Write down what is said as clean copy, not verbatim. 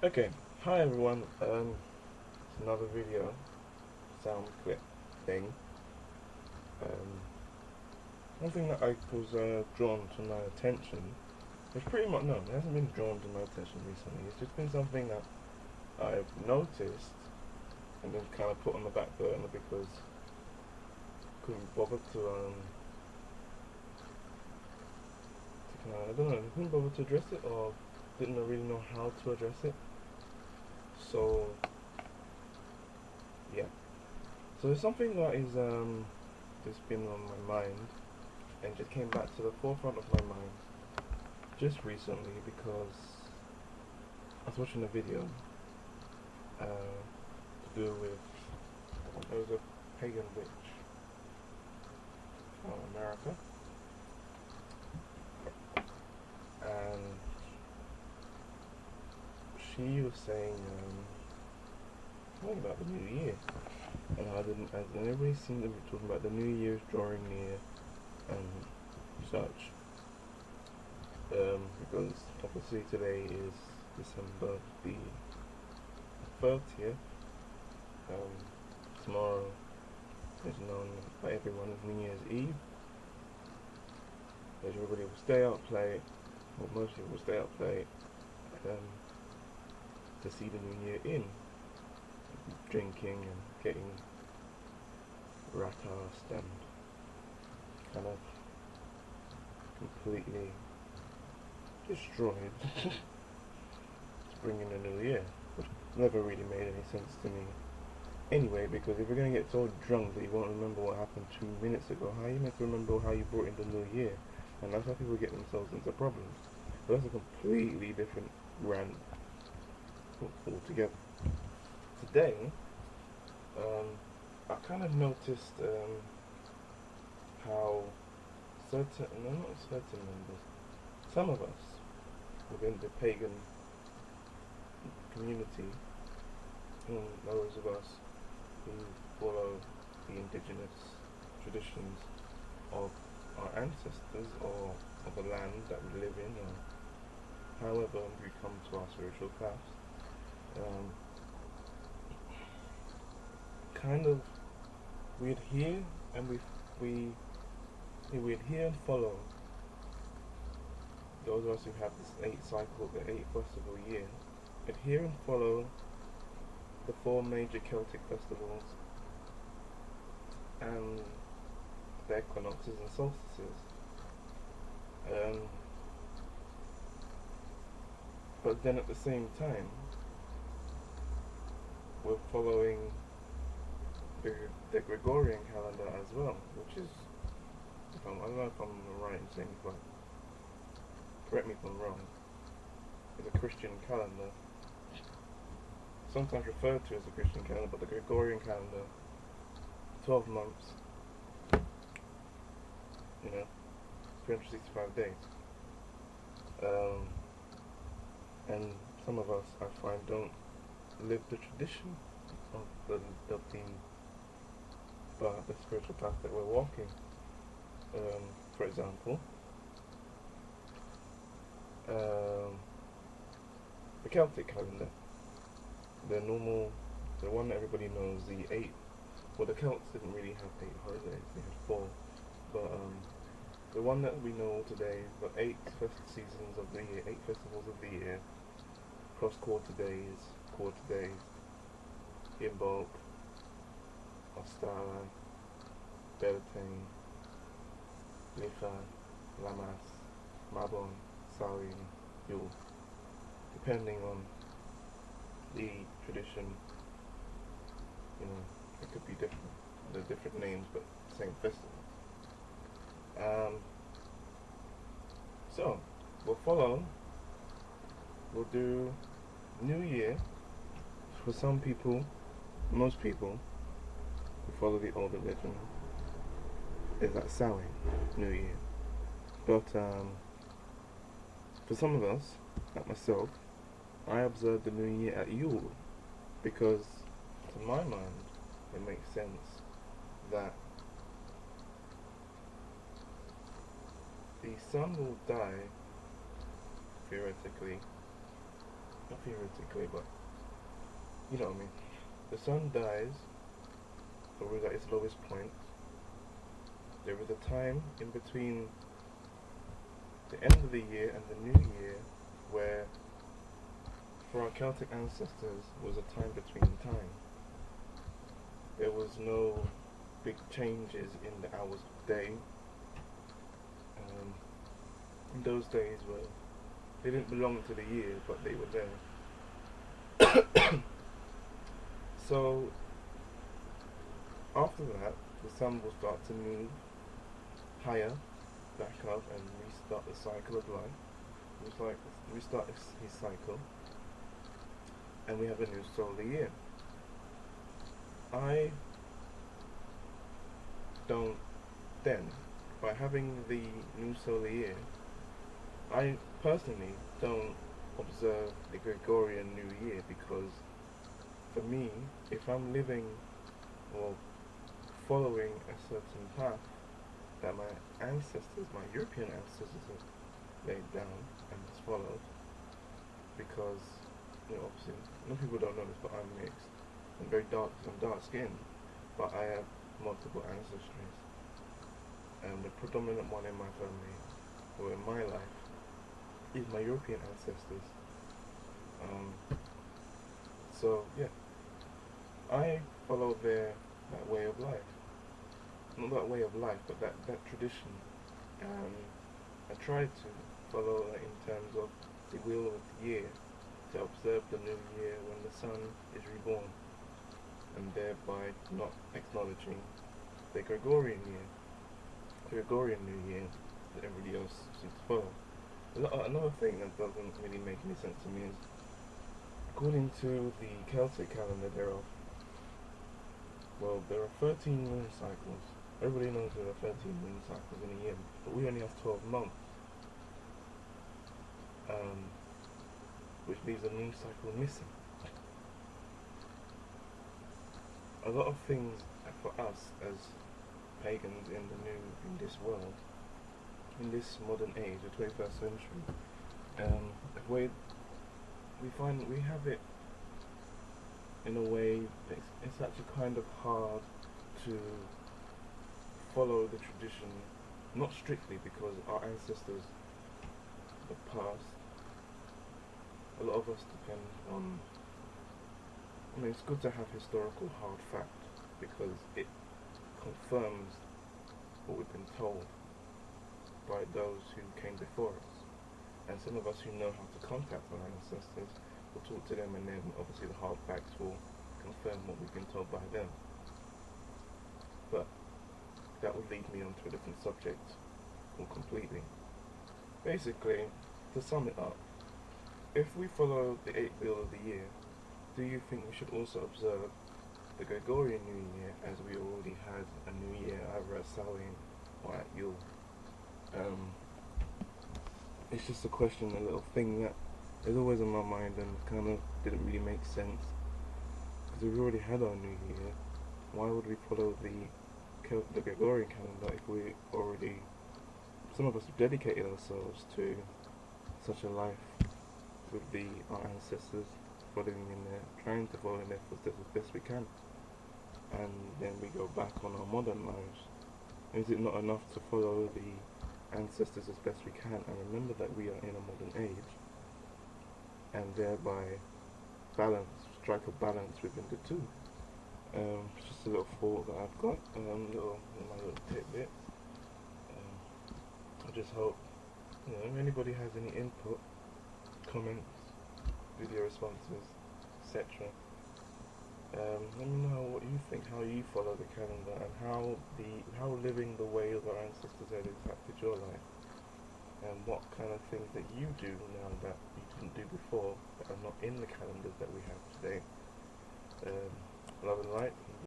Okay, hi everyone. It's another video, sound clip thing. Um, One thing that I was drawn to my attention. It's pretty much no, it hasn't been drawn to my attention recently. It's just been something that I've noticed and then kind of put on the back burner because I couldn't bother I don't know, I couldn't bother to address it or didn't really know how to address it. So yeah, so it's something that is just been on my mind and just came back to the forefront of my mind just recently because I was watching a video to do with there was a pagan witch from America, and she was saying something about the new year and how didn't and everybody seemed to be talking about the new year's drawing near and such. Because obviously today is December the 30th. Tomorrow is known by everyone as New Year's Eve. Everybody will stay out late, or most people will stay out late, um, to see the new year in, drinking and getting rat-assed and kind of completely destroyed to bring in the new year, which never really made any sense to me. Anyway, because if you're going to get so drunk that you won't remember what happened 2 minutes ago, how are you meant to remember how you brought in the new year? And that's how people get themselves into problems. But that's a completely different rant altogether. Today, I kind of noticed how no, not certain members, some of us within the pagan community, those of us who follow the indigenous traditions of our ancestors or of the land that we live in, or however we come to our spiritual paths, kind of we adhere and we we adhere and follow those of us who have this the eight festival year, adhere and follow the four major Celtic festivals and the equinoxes and solstices. Um, but then at the same time, we're following the, the Gregorian calendar as well, which is, I don't know if I'm right in saying, but correct me if I'm wrong, is a Christian calendar, sometimes referred to as a Christian calendar, but the Gregorian calendar, 12 months, 365 days. And some of us, I find, don't live the tradition of the spiritual path that we're walking. For example, the Celtic calendar, the one that everybody knows, the eight. Well, the Celts didn't really have 8 holidays; they had four. But the one that we know today, the eight seasons of the year, eight festivals of the year, cross quarter days, Imbolc, Ostara, Beltane, Lifa, Lammas, Mabon, Samhain, Yule, depending on the tradition. It could be different, the different names, but same festival. Um, so we'll do New Year for some people, most people who follow the old religion is that Samhain, New Year. But for some of us, like myself, I observe the New Year at Yule because, to my mind, it makes sense that the sun will die, theoretically, not theoretically, but you know what I mean. The sun dies, or is at its lowest point. There is a time in between the end of the year and the new year where, for our Celtic ancestors, was a time between time. There was no big changes in the hours of the day. In those days, where they didn't belong to the year, but they were there. So after that, the sun will start to move higher, back up, and restart the cycle of life. Restart his cycle, and we have a new solar year. I don't then, by having the new solar year, I personally don't observe the Gregorian New Year, because for me, if I'm living or following a certain path that my ancestors, my European ancestors have laid down and followed, because, you know, obviously, most people don't know this, but I'm mixed. I'm dark skinned, but I have multiple ancestries. And the predominant one in my family, or in my life, is my European ancestors. So yeah, I follow that way of life. Not that way of life, but that tradition. I try to follow that in terms of the wheel of the year, to observe the new year when the sun is reborn, and thereby not acknowledging the Gregorian year, the Gregorian New Year that everybody else seems to follow. Another thing that doesn't really make any sense to me is, according to the Celtic calendar, there are 13 moon cycles. Everybody knows there are 13 moon cycles in a year, but we only have 12 months, which leaves a moon cycle missing. A lot of things for us as pagans in this world, in this modern age, the 21st century, we have it in a way that it's actually kind of hard to follow the tradition, not strictly, because our ancestors, the past, a lot of us depend on, I mean, it's good to have historical hard fact, because it confirms what we've been told by those who came before us. And some of us who know how to contact our ancestors will talk to them, and then obviously the hard facts will confirm what we've been told by them. But that would lead me onto a different subject completely. Basically, to sum it up, if we follow the 8th wheel of the year, do you think we should also observe the Gregorian New Year, as we already had a New Year either at Samhain or at Yule? It's just a question, a little thing that is always in my mind and kind of didn't really make sense. Because we already had our New Year, why would we follow the Gregorian calendar if we already, some of us have dedicated ourselves to such a life with our ancestors, following in their, trying to follow in their footsteps as best we can, and then we go back on our modern lives? Is it not enough to follow the ancestors as best we can and remember that we are in a modern age, and thereby strike a balance within the two? It's just a little thought that I've got, my little tidbit. I just hope, if anybody has any input, comments, video responses, etc. Let me know what you think, how you follow the calendar, and how living the way of our ancestors had impacted your life, and what kind of things that you do now that you didn't do before, that are not in the calendars that we have today. Love and light.